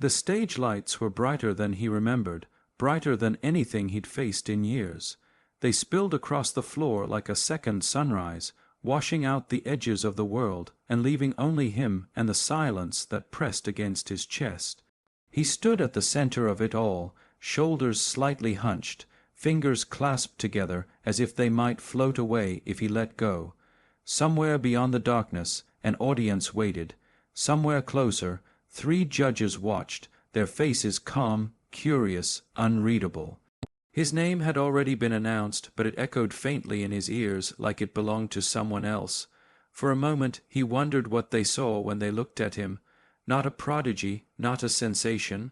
The stage lights were brighter than he remembered, brighter than anything he'd faced in years. They spilled across the floor like a second sunrise, washing out the edges of the world and leaving only him and the silence that pressed against his chest. He stood at the center of it all, shoulders slightly hunched, fingers clasped together as if they might float away if he let go. Somewhere beyond the darkness, an audience waited. Somewhere closer, 3 judges watched, their faces calm, curious, unreadable. His name had already been announced, but it echoed faintly in his ears like it belonged to someone else. For a moment he wondered what they saw when they looked at him. Not a prodigy, not a sensation.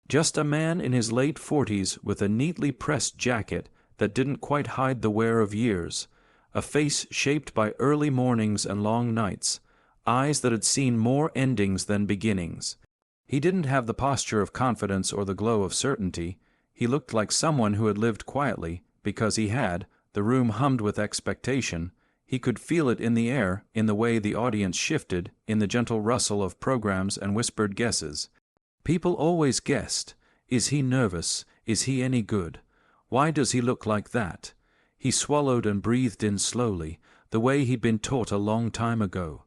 Just a man in his late 40s with a neatly pressed jacket that didn't quite hide the wear of years. A face shaped by early mornings and long nights. Eyes that had seen more endings than beginnings. He didn't have the posture of confidence or the glow of certainty. He looked like someone who had lived quietly, because he had. The room hummed with expectation. He could feel it in the air, in the way the audience shifted, in the gentle rustle of programs and whispered guesses. People always guessed. Is he nervous? Is he any good? Why does he look like that? He swallowed and breathed in slowly, the way he'd been taught a long time ago.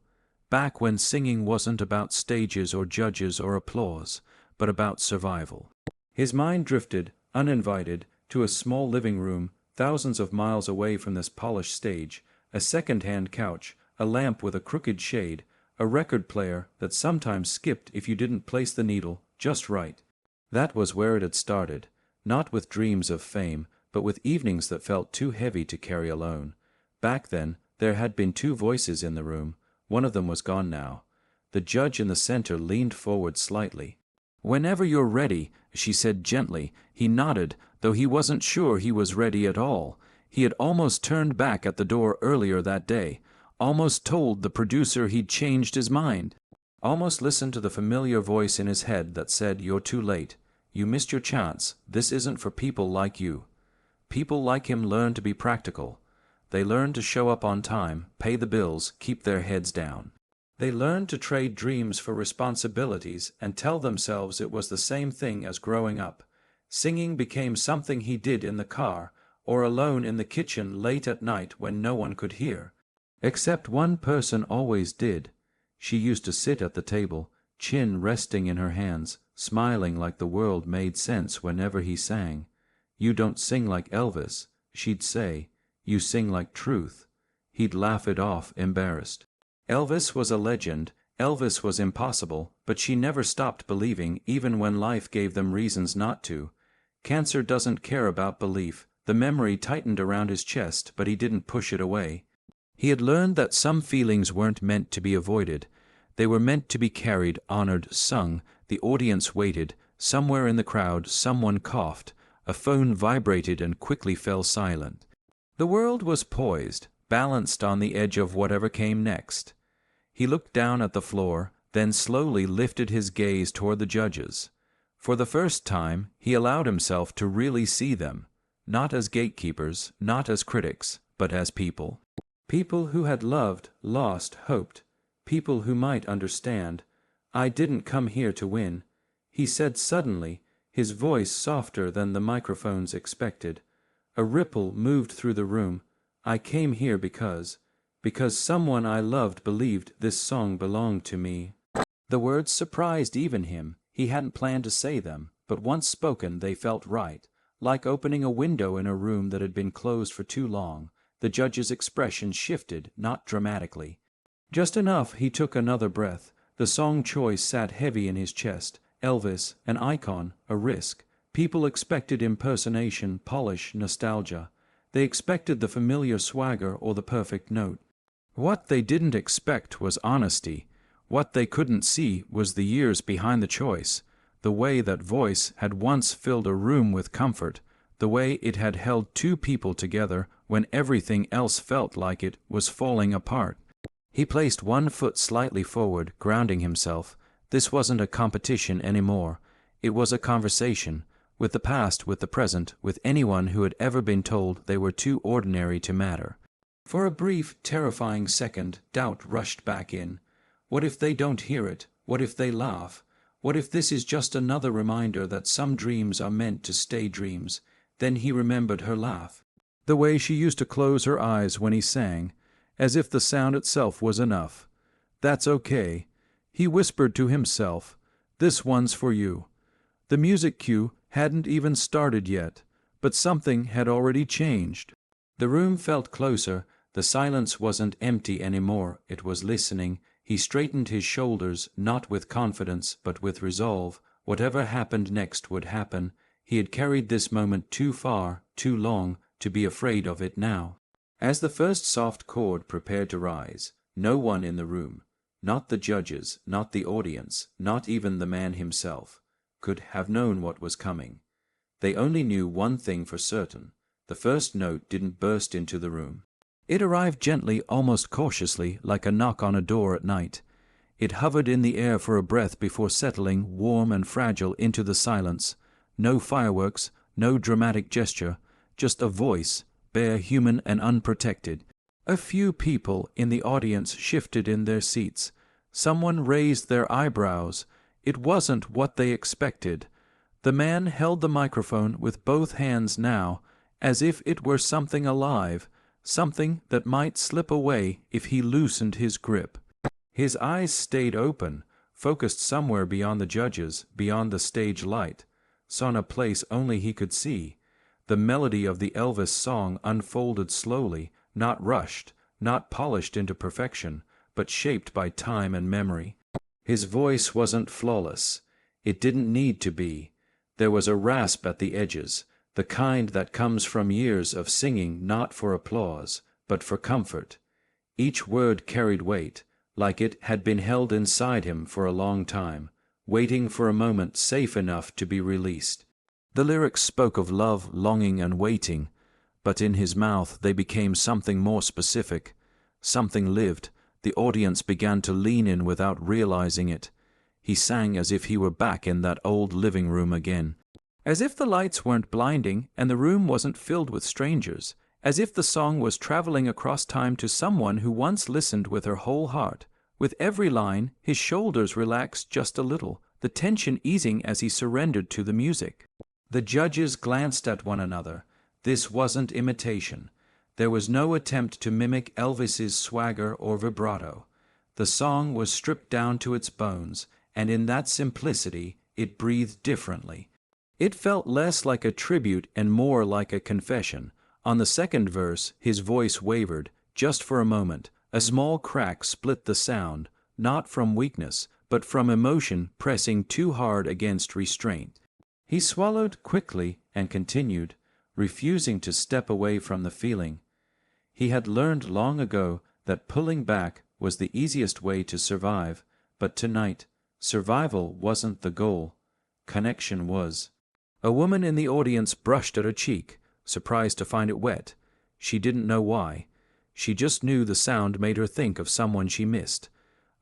Back when singing wasn't about stages or judges or applause, but about survival. His mind drifted, uninvited, to a small living room, thousands of miles away from this polished stage, a second-hand couch, a lamp with a crooked shade, a record player that sometimes skipped if you didn't place the needle just right. That was where it had started, not with dreams of fame, but with evenings that felt too heavy to carry alone. Back then, there had been 2 voices in the room. One of them was gone now. The judge in the center leaned forward slightly. "Whenever you're ready," she said gently. He nodded, though he wasn't sure he was ready at all. He had almost turned back at the door earlier that day, almost told the producer he'd changed his mind, almost listened to the familiar voice in his head that said, "You're too late. You missed your chance. This isn't for people like you." People like him learn to be practical. They learn to show up on time, pay the bills, keep their heads down. They learn to trade dreams for responsibilities and tell themselves it was the same thing as growing up. Singing became something he did in the car, or alone in the kitchen late at night when no one could hear. Except one person always did. She used to sit at the table, chin resting in her hands, smiling like the world made sense whenever he sang. "You don't sing like Elvis," she'd say. "You sing like truth." He'd laugh it off, embarrassed. Elvis was a legend. Elvis was impossible, but she never stopped believing, even when life gave them reasons not to. Cancer doesn't care about belief. The memory tightened around his chest, but he didn't push it away. He had learned that some feelings weren't meant to be avoided. They were meant to be carried, honored, sung. The audience waited. Somewhere in the crowd, someone coughed. A phone vibrated and quickly fell silent. The world was poised, balanced on the edge of whatever came next. He looked down at the floor, then slowly lifted his gaze toward the judges. For the first time, he allowed himself to really see them, not as gatekeepers, not as critics, but as people. People who had loved, lost, hoped. People who might understand. "I didn't come here to win," he said suddenly, his voice softer than the microphones expected. A ripple moved through the room. "I came here because someone I loved believed this song belonged to me." The words surprised even him. He hadn't planned to say them, but once spoken they felt right, like opening a window in a room that had been closed for too long. The judge's expression shifted, not dramatically. Just enough he took another breath. The song choice sat heavy in his chest. Elvis, an icon, a risk. People expected impersonation, polish, nostalgia. They expected the familiar swagger or the perfect note. What they didn't expect was honesty. What they couldn't see was the years behind the choice, the way that voice had once filled a room with comfort, the way it had held 2 people together when everything else felt like it was falling apart. He placed one foot slightly forward, grounding himself. This wasn't a competition anymore. It was a conversation, with the past, with the present, with anyone who had ever been told they were too ordinary to matter. For a brief, terrifying second, doubt rushed back in. What if they don't hear it? What if they laugh? What if this is just another reminder that some dreams are meant to stay dreams? Then he remembered her laugh. The way she used to close her eyes when he sang, as if the sound itself was enough. That's okay, he whispered to himself. This one's for you. The music cue hadn't even started yet, but something had already changed. The room felt closer. The silence wasn't empty anymore, it was listening. He straightened his shoulders, not with confidence, but with resolve. Whatever happened next would happen. He had carried this moment too far, too long, to be afraid of it now. As the first soft chord prepared to rise, no one in the room, not the judges, not the audience, not even the man himself, could have known what was coming. They only knew one thing for certain. The first note didn't burst into the room. It arrived gently, almost cautiously, like a knock on a door at night. It hovered in the air for a breath before settling, warm and fragile, into the silence. No fireworks, no dramatic gesture, just a voice, bare, human, and unprotected. A few people in the audience shifted in their seats. Someone raised their eyebrows. It wasn't what they expected. The man held the microphone with both hands now, as if it were something alive, something that might slip away if he loosened his grip. His eyes stayed open, focused somewhere beyond the judges, beyond the stage light, saw a place only he could see. The melody of the Elvis song unfolded slowly, not rushed, not polished into perfection, but shaped by time and memory. His voice wasn't flawless. It didn't need to be. There was a rasp at the edges, the kind that comes from years of singing not for applause, but for comfort. Each word carried weight, like it had been held inside him for a long time, waiting for a moment safe enough to be released. The lyrics spoke of love, longing, and waiting, but in his mouth they became something more specific, something lived. The audience began to lean in without realizing it. He sang as if he were back in that old living room again. As if the lights weren't blinding and the room wasn't filled with strangers, as if the song was traveling across time to someone who once listened with her whole heart. With every line, his shoulders relaxed just a little, the tension easing as he surrendered to the music. The judges glanced at one another. This wasn't imitation. There was no attempt to mimic Elvis's swagger or vibrato. The song was stripped down to its bones, and in that simplicity it breathed differently. It felt less like a tribute and more like a confession. On the second verse, his voice wavered, just for a moment. A small crack split the sound, not from weakness, but from emotion pressing too hard against restraint. He swallowed quickly and continued, refusing to step away from the feeling. He had learned long ago that pulling back was the easiest way to survive, but tonight, survival wasn't the goal. Connection was. A woman in the audience brushed at her cheek, surprised to find it wet. She didn't know why. She just knew the sound made her think of someone she missed.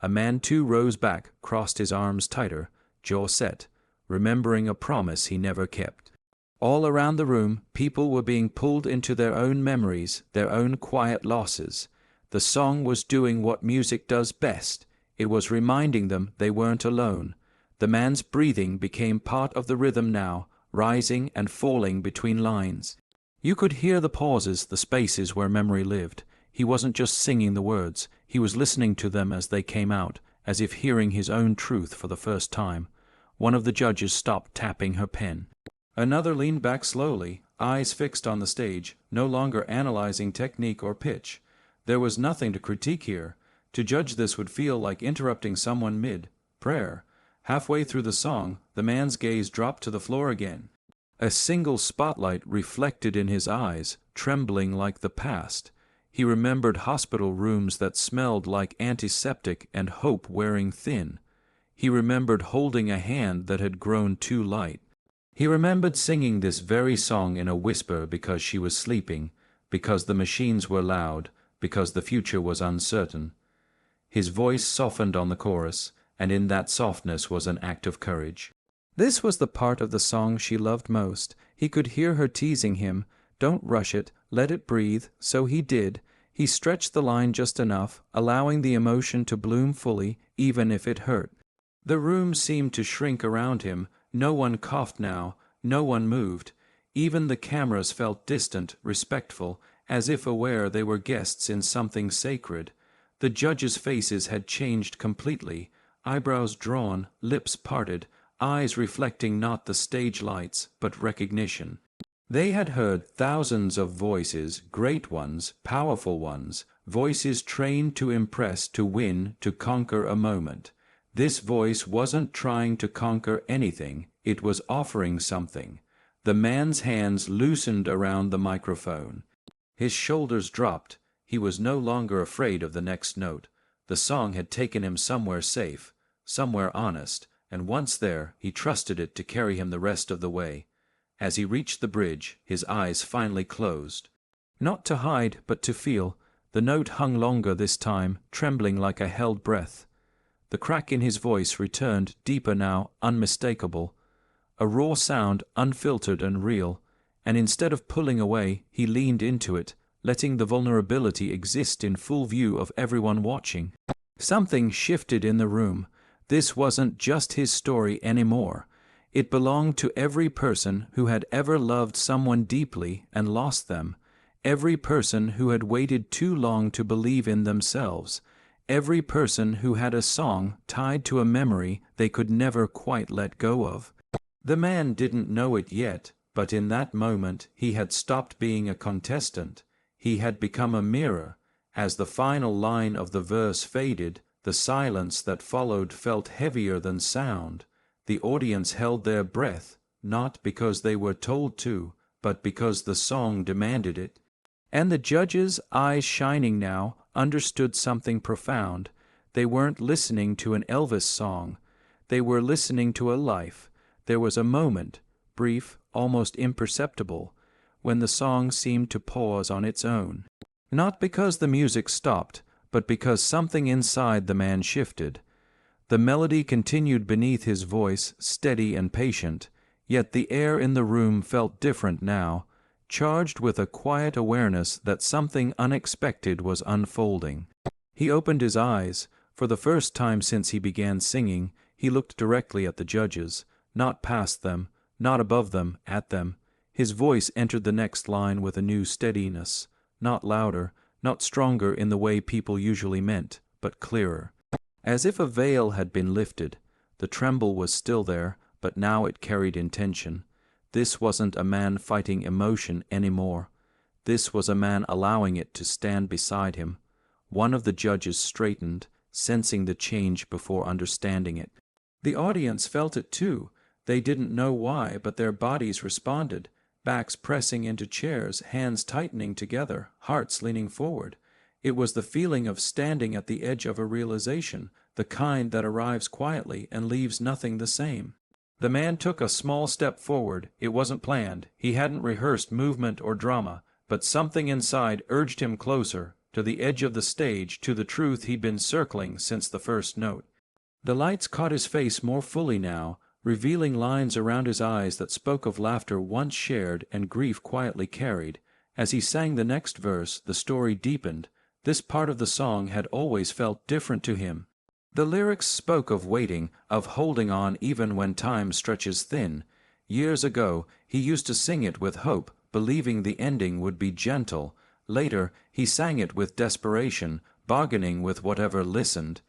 A man too rose back, crossed his arms tighter, jaw set, remembering a promise he never kept. All around the room, people were being pulled into their own memories, their own quiet losses. The song was doing what music does best. It was reminding them they weren't alone. The man's breathing became part of the rhythm now, rising and falling between lines. You could hear the pauses, the spaces where memory lived. He wasn't just singing the words, he was listening to them as they came out, as if hearing his own truth for the first time. One of the judges stopped tapping her pen. Another leaned back slowly, eyes fixed on the stage, no longer analyzing technique or pitch. There was nothing to critique here. To judge this would feel like interrupting someone mid-prayer. Halfway through the song, the man's gaze dropped to the floor again. A single spotlight reflected in his eyes, trembling like the past. He remembered hospital rooms that smelled like antiseptic and hope wearing thin. He remembered holding a hand that had grown too light. He remembered singing this very song in a whisper because she was sleeping, because the machines were loud, because the future was uncertain. His voice softened on the chorus, and in that softness was an act of courage. This was the part of the song she loved most. He could hear her teasing him, "Don't rush it, let it breathe," so he did. He stretched the line just enough, allowing the emotion to bloom fully, even if it hurt. The room seemed to shrink around him. No one coughed now, no one moved. Even the cameras felt distant, respectful, as if aware they were guests in something sacred. The judges' faces had changed completely, eyebrows drawn, lips parted, eyes reflecting not the stage lights, but recognition. They had heard thousands of voices, great ones, powerful ones, voices trained to impress, to win, to conquer a moment. This voice wasn't trying to conquer anything, it was offering something. The man's hands loosened around the microphone. His shoulders dropped. He was no longer afraid of the next note. The song had taken him somewhere safe, somewhere honest, and once there, he trusted it to carry him the rest of the way. As he reached the bridge, his eyes finally closed. Not to hide, but to feel. The note hung longer this time, trembling like a held breath. The crack in his voice returned, deeper now, unmistakable. A raw sound, unfiltered and real, and instead of pulling away, he leaned into it, letting the vulnerability exist in full view of everyone watching. Something shifted in the room. This wasn't just his story anymore. It belonged to every person who had ever loved someone deeply and lost them, every person who had waited too long to believe in themselves, every person who had a song tied to a memory they could never quite let go of. The man didn't know it yet, but in that moment he had stopped being a contestant. He had become a mirror. As the final line of the verse faded, the silence that followed felt heavier than sound. The audience held their breath, not because they were told to, but because the song demanded it. And the judges, eyes shining now, understood something profound. They weren't listening to an Elvis song. They were listening to a life. There was a moment, brief, almost imperceptible, when the song seemed to pause on its own. Not because the music stopped, but because something inside the man shifted. The melody continued beneath his voice, steady and patient, yet the air in the room felt different now, charged with a quiet awareness that something unexpected was unfolding. He opened his eyes. For the first time since he began singing, he looked directly at the judges, not past them, not above them, at them. His voice entered the next line with a new steadiness, not louder, not stronger in the way people usually meant, but clearer. As if a veil had been lifted. The tremble was still there, but now it carried intention. This wasn't a man fighting emotion anymore. This was a man allowing it to stand beside him. One of the judges straightened, sensing the change before understanding it. The audience felt it too. They didn't know why, but their bodies responded, backs pressing into chairs, hands tightening together, hearts leaning forward. It was the feeling of standing at the edge of a realization, the kind that arrives quietly and leaves nothing the same. The man took a small step forward. It wasn't planned. He hadn't rehearsed movement or drama, but something inside urged him closer, to the edge of the stage, to the truth he'd been circling since the first note. The lights caught his face more fully now, revealing lines around his eyes that spoke of laughter once shared and grief quietly carried. As he sang the next verse, the story deepened. This part of the song had always felt different to him. The lyrics spoke of waiting, of holding on even when time stretches thin. Years ago, he used to sing it with hope, believing the ending would be gentle. Later, he sang it with desperation, bargaining with whatever listened.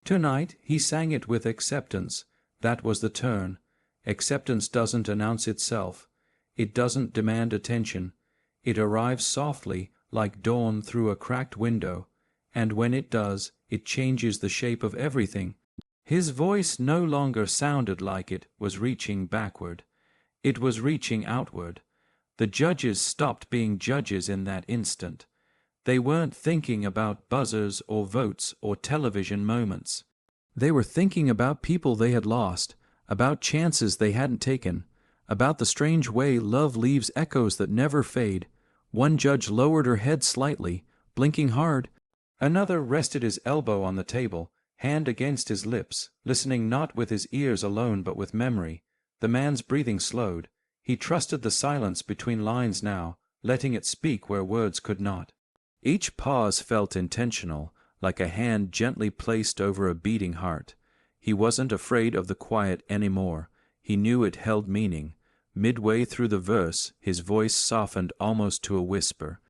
Tonight, he sang it with acceptance. That was the turn. Acceptance doesn't announce itself. It doesn't demand attention. It arrives softly, like dawn through a cracked window. And when it does, it changes the shape of everything. His voice no longer sounded like it was reaching backward. It was reaching outward. The judges stopped being judges in that instant. They weren't thinking about buzzers or votes or television moments. They were thinking about people they had lost, about chances they hadn't taken, about the strange way love leaves echoes that never fade. One judge lowered her head slightly, blinking hard. Another rested his elbow on the table, hand against his lips, listening not with his ears alone but with memory. The man's breathing slowed. He trusted the silence between lines now, letting it speak where words could not. Each pause felt intentional, like a hand gently placed over a beating heart. He wasn't afraid of the quiet anymore. He knew it held meaning. Midway through the verse, his voice softened almost to a whisper.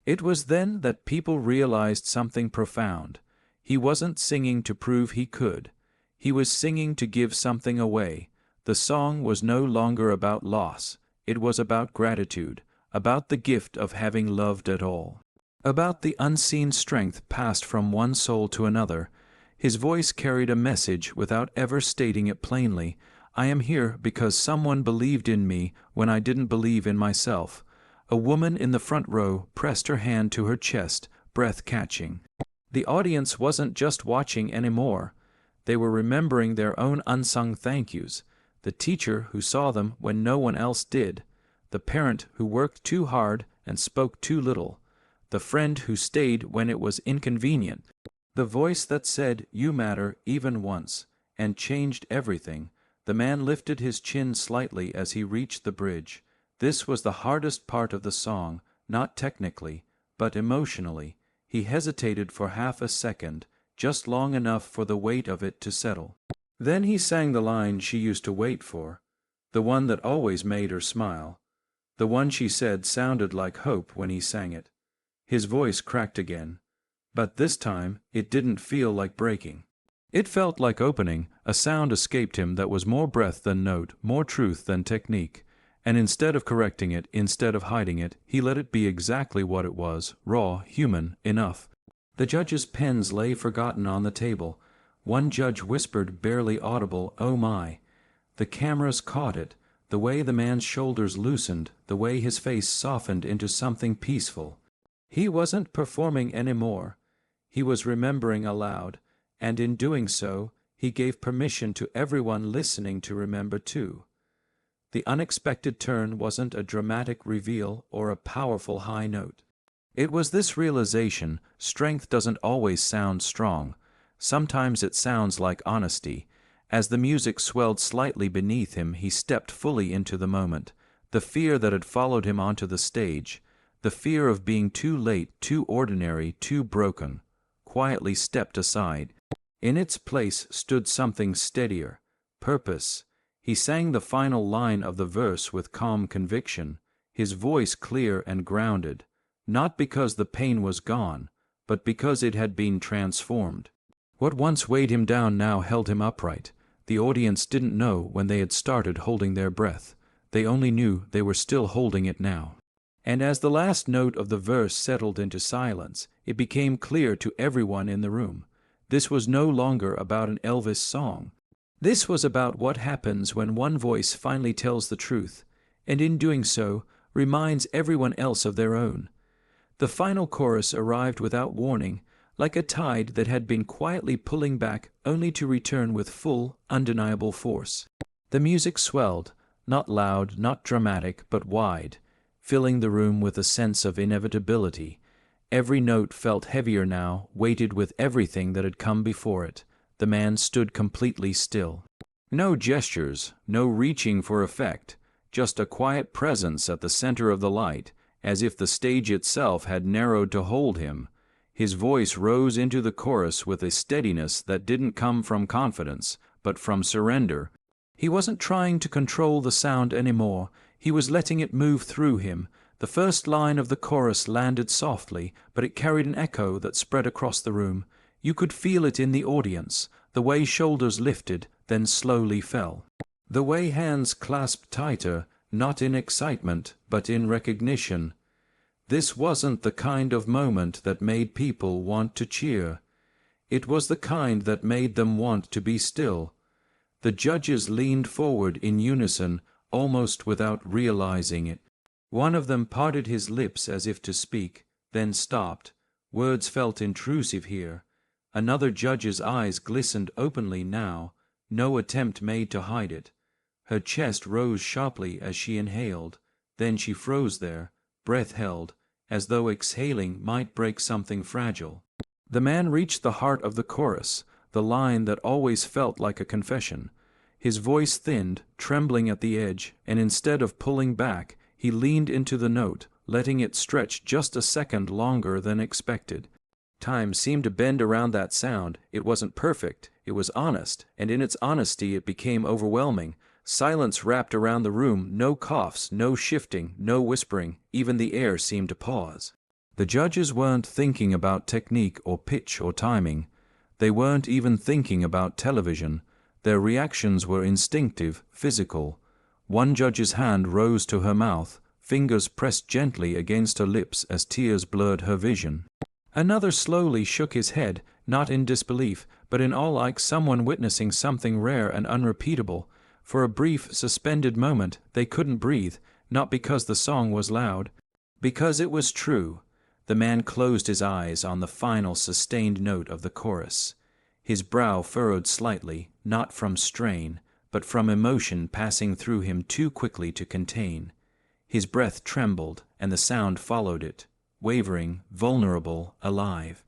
It was then that people realized something profound. He wasn't singing to prove he could. He was singing to give something away. The song was no longer about loss. It was about gratitude, about the gift of having loved at all, about the unseen strength passed from one soul to another. His voice carried a message without ever stating it plainly. I am here because someone believed in me when I didn't believe in myself. A woman in the front row pressed her hand to her chest, breath catching. The audience wasn't just watching anymore. They were remembering their own unsung thank yous. The teacher who saw them when no one else did. The parent who worked too hard and spoke too little. The friend who stayed when it was inconvenient. The voice that said, "You matter," even once, and changed everything. The man lifted his chin slightly as he reached the bridge. This was the hardest part of the song, not technically, but emotionally. He hesitated for half a second, just long enough for the weight of it to settle. Then he sang the line she used to wait for, the one that always made her smile. The one she said sounded like hope when he sang it. His voice cracked again, but this time it didn't feel like breaking. It felt like opening. A sound escaped him that was more breath than note, more truth than technique. And instead of correcting it, instead of hiding it, he let it be exactly what it was, raw, human, enough. The judges' pens lay forgotten on the table. One judge whispered, barely audible, "Oh my." The cameras caught it, the way the man's shoulders loosened, the way his face softened into something peaceful. He wasn't performing anymore. He was remembering aloud, and in doing so, he gave permission to everyone listening to remember too. The unexpected turn wasn't a dramatic reveal or a powerful high note. It was this realization: strength doesn't always sound strong. Sometimes it sounds like honesty. As the music swelled slightly beneath him, he stepped fully into the moment. The fear that had followed him onto the stage, the fear of being too late, too ordinary, too broken, quietly stepped aside. In its place stood something steadier, purpose. He sang the final line of the verse with calm conviction, his voice clear and grounded, not because the pain was gone, but because it had been transformed. What once weighed him down now held him upright. The audience didn't know when they had started holding their breath. They only knew they were still holding it now. And as the last note of the verse settled into silence, it became clear to everyone in the room. This was no longer about an Elvis song. This was about what happens when one voice finally tells the truth, and in doing so, reminds everyone else of their own. The final chorus arrived without warning, like a tide that had been quietly pulling back only to return with full, undeniable force. The music swelled, not loud, not dramatic, but wide, filling the room with a sense of inevitability. Every note felt heavier now, weighted with everything that had come before it. The man stood completely still. No gestures, no reaching for effect, just a quiet presence at the center of the light, as if the stage itself had narrowed to hold him. His voice rose into the chorus with a steadiness that didn't come from confidence, but from surrender. He wasn't trying to control the sound anymore. He was letting it move through him. The first line of the chorus landed softly, but it carried an echo that spread across the room. You could feel it in the audience, the way shoulders lifted, then slowly fell. The way hands clasped tighter, not in excitement, but in recognition. This wasn't the kind of moment that made people want to cheer. It was the kind that made them want to be still. The judges leaned forward in unison, almost without realizing it. One of them parted his lips as if to speak, then stopped. Words felt intrusive here. Another judge's eyes glistened openly now, no attempt made to hide it. Her chest rose sharply as she inhaled, then she froze there, breath held, as though exhaling might break something fragile. The man reached the heart of the chorus, the line that always felt like a confession. His voice thinned, trembling at the edge, and instead of pulling back, he leaned into the note, letting it stretch just a second longer than expected. Time seemed to bend around that sound. It wasn't perfect. It was honest, and in its honesty it became overwhelming. Silence wrapped around the room, no coughs, no shifting, no whispering, even the air seemed to pause. The judges weren't thinking about technique or pitch or timing. They weren't even thinking about television. Their reactions were instinctive, physical. One judge's hand rose to her mouth, fingers pressed gently against her lips as tears blurred her vision. Another slowly shook his head, not in disbelief, but in awe, like someone witnessing something rare and unrepeatable. For a brief, suspended moment, they couldn't breathe, not because the song was loud, because it was true. The man closed his eyes on the final sustained note of the chorus. His brow furrowed slightly, not from strain, but from emotion passing through him too quickly to contain. His breath trembled, and the sound followed it, wavering, vulnerable, alive.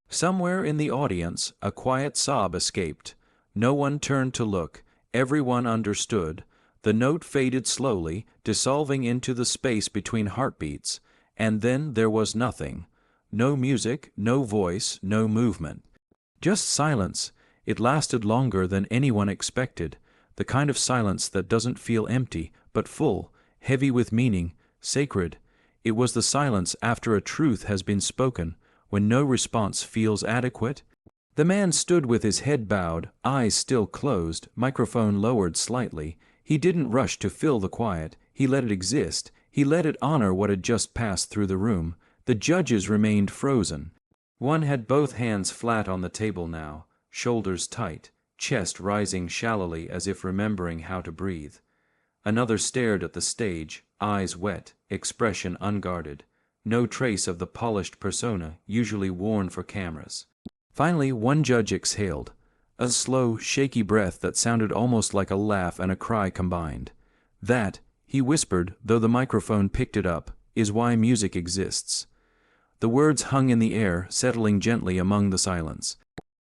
Somewhere in the audience, a quiet sob escaped. No one turned to look. Everyone understood. The note faded slowly, dissolving into the space between heartbeats, and then there was nothing. No music, no voice, no movement. Just silence. It lasted longer than anyone expected, the kind of silence that doesn't feel empty, but full, heavy with meaning, sacred. It was the silence after a truth has been spoken, when no response feels adequate. The man stood with his head bowed, eyes still closed, microphone lowered slightly. He didn't rush to fill the quiet. He let it exist. He let it honor what had just passed through the room. The judges remained frozen. One had both hands flat on the table now, shoulders tight, chest rising shallowly as if remembering how to breathe. Another stared at the stage, eyes wet, expression unguarded. No trace of the polished persona usually worn for cameras. Finally, one judge exhaled, a slow, shaky breath that sounded almost like a laugh and a cry combined. That, he whispered, though the microphone picked it up, is why music exists. The words hung in the air, settling gently among the silence.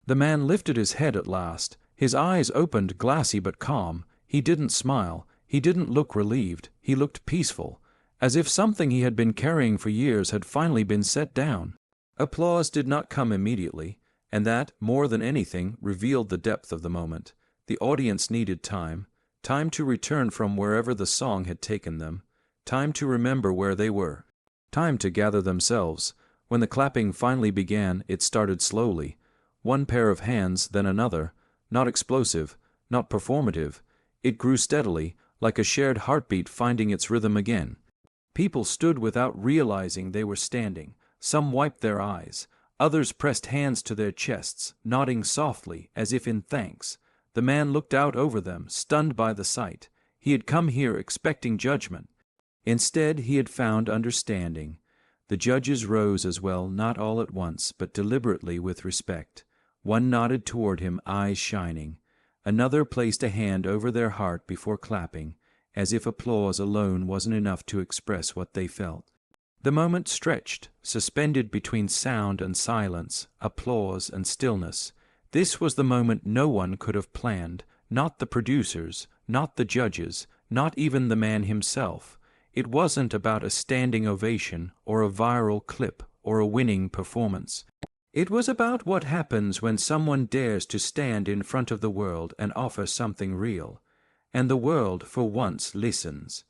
The man lifted his head at last. His eyes opened, glassy but calm. He didn't smile. He didn't look relieved. He looked peaceful, as if something he had been carrying for years had finally been set down. Applause did not come immediately, and that, more than anything, revealed the depth of the moment. The audience needed time to return from wherever the song had taken them, time to remember where they were, time to gather themselves. When the clapping finally began, it started slowly. One pair of hands, then another, not explosive, not performative. It grew steadily, like a shared heartbeat finding its rhythm again. People stood without realizing they were standing. Some wiped their eyes. Others pressed hands to their chests, nodding softly, as if in thanks. The man looked out over them, stunned by the sight. He had come here expecting judgment. Instead, he had found understanding. The judges rose as well, not all at once, but deliberately with respect. One nodded toward him, eyes shining. Another placed a hand over their heart before clapping, as if applause alone wasn't enough to express what they felt. The moment stretched, suspended between sound and silence, applause and stillness. This was the moment no one could have planned, not the producers, not the judges, not even the man himself. It wasn't about a standing ovation or a viral clip or a winning performance. It was about what happens when someone dares to stand in front of the world and offer something real. And the world, for once, listens.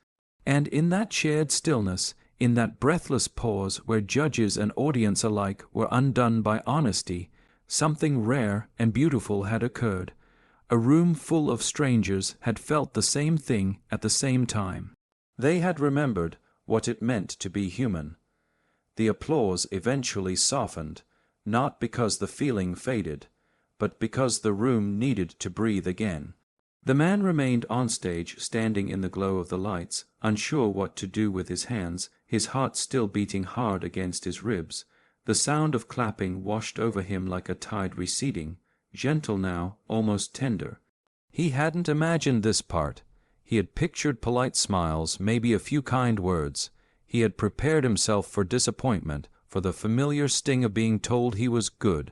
And in that shared stillness, in that breathless pause where judges and audience alike were undone by honesty, something rare and beautiful had occurred. A room full of strangers had felt the same thing at the same time. They had remembered what it meant to be human. The applause eventually softened, not because the feeling faded, but because the room needed to breathe again. The man remained on stage, standing in the glow of the lights, unsure what to do with his hands, his heart still beating hard against his ribs. The sound of clapping washed over him like a tide receding, gentle now, almost tender. He hadn't imagined this part. He had pictured polite smiles, maybe a few kind words. He had prepared himself for disappointment, for the familiar sting of being told he was good,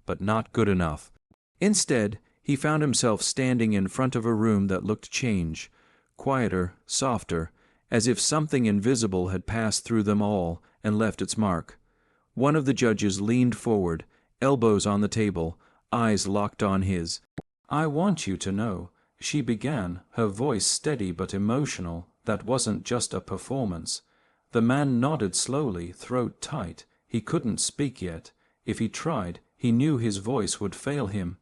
but not good enough. Instead, he found himself standing in front of a room that looked changed, quieter, softer, as if something invisible had passed through them all and left its mark. One of the judges leaned forward, elbows on the table, eyes locked on his. "I want you to know," she began, her voice steady but emotional, "that wasn't just a performance." The man nodded slowly, throat tight. He couldn't speak yet. If he tried, he knew his voice would fail him.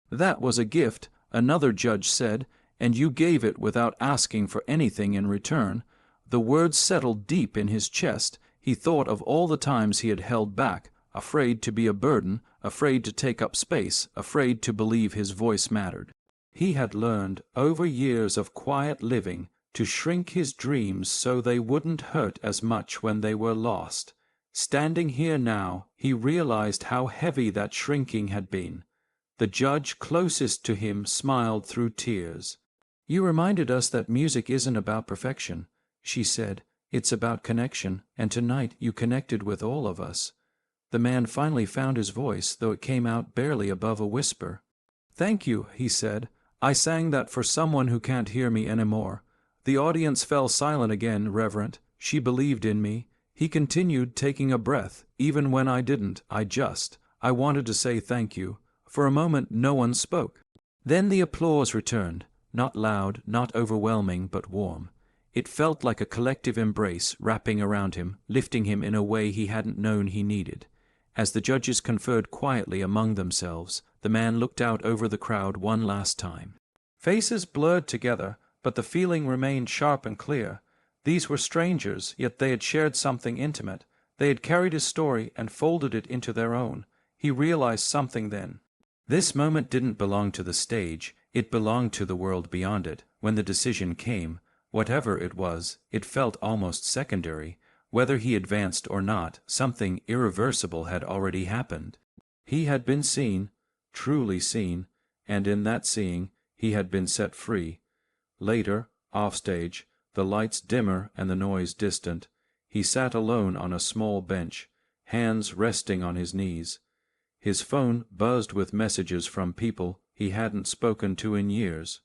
"That was a gift," another judge said, "and you gave it without asking for anything in return." The words settled deep in his chest. He thought of all the times he had held back, afraid to be a burden, afraid to take up space, afraid to believe his voice mattered. He had learned, over years of quiet living, to shrink his dreams so they wouldn't hurt as much when they were lost. Standing here now, he realized how heavy that shrinking had been. The judge closest to him smiled through tears. "You reminded us that music isn't about perfection," she said. "It's about connection, and tonight you connected with all of us." The man finally found his voice, though it came out barely above a whisper. "Thank you," he said. "I sang that for someone who can't hear me anymore." The audience fell silent again, reverent. She believed in me. He continued, taking a breath. "Even when I didn't, I wanted to say thank you." For a moment no one spoke. Then the applause returned, not loud, not overwhelming, but warm. It felt like a collective embrace, wrapping around him, lifting him in a way he hadn't known he needed. As the judges conferred quietly among themselves, the man looked out over the crowd one last time. Faces blurred together, but the feeling remained sharp and clear. These were strangers, yet they had shared something intimate. They had carried his story and folded it into their own. He realized something then. This moment didn't belong to the stage, it belonged to the world beyond it. When the decision came, whatever it was, it felt almost secondary. Whether he advanced or not, something irreversible had already happened. He had been seen, truly seen, and in that seeing, he had been set free. Later, offstage, the lights dimmer and the noise distant, he sat alone on a small bench, hands resting on his knees. His phone buzzed with messages from people he hadn't spoken to in years.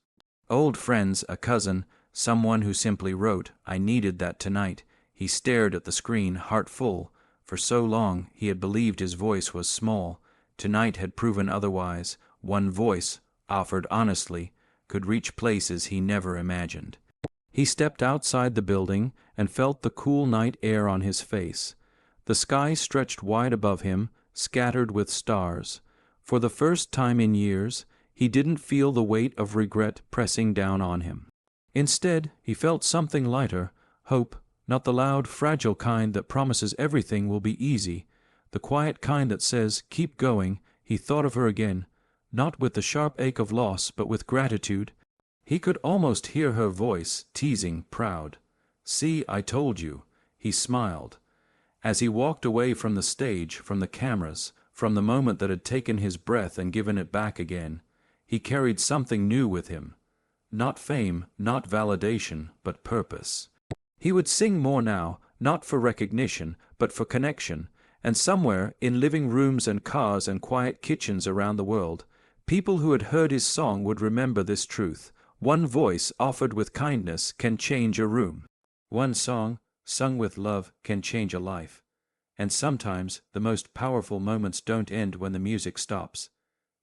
Old friends, a cousin, someone who simply wrote, "I needed that tonight." He stared at the screen, heart full. For so long he had believed his voice was small. Tonight had proven otherwise. One voice, offered honestly, could reach places he never imagined. He stepped outside the building and felt the cool night air on his face. The sky stretched wide above him, scattered with stars. For the first time in years, he didn't feel the weight of regret pressing down on him. Instead, he felt something lighter, hope, not the loud, fragile kind that promises everything will be easy, the quiet kind that says, "Keep going." He thought of her again, not with the sharp ache of loss, but with gratitude. He could almost hear her voice, teasing, proud. "See, I told you." He smiled. As he walked away from the stage, from the cameras, from the moment that had taken his breath and given it back again, he carried something new with him. Not fame, not validation, but purpose. He would sing more now, not for recognition, but for connection, and somewhere, in living rooms and cars and quiet kitchens around the world, people who had heard his song would remember this truth. One voice offered with kindness can change a room. One song, sung with love, can change a life. And sometimes the most powerful moments don't end when the music stops.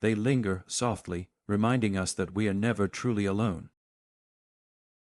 They linger softly, reminding us that we are never truly alone.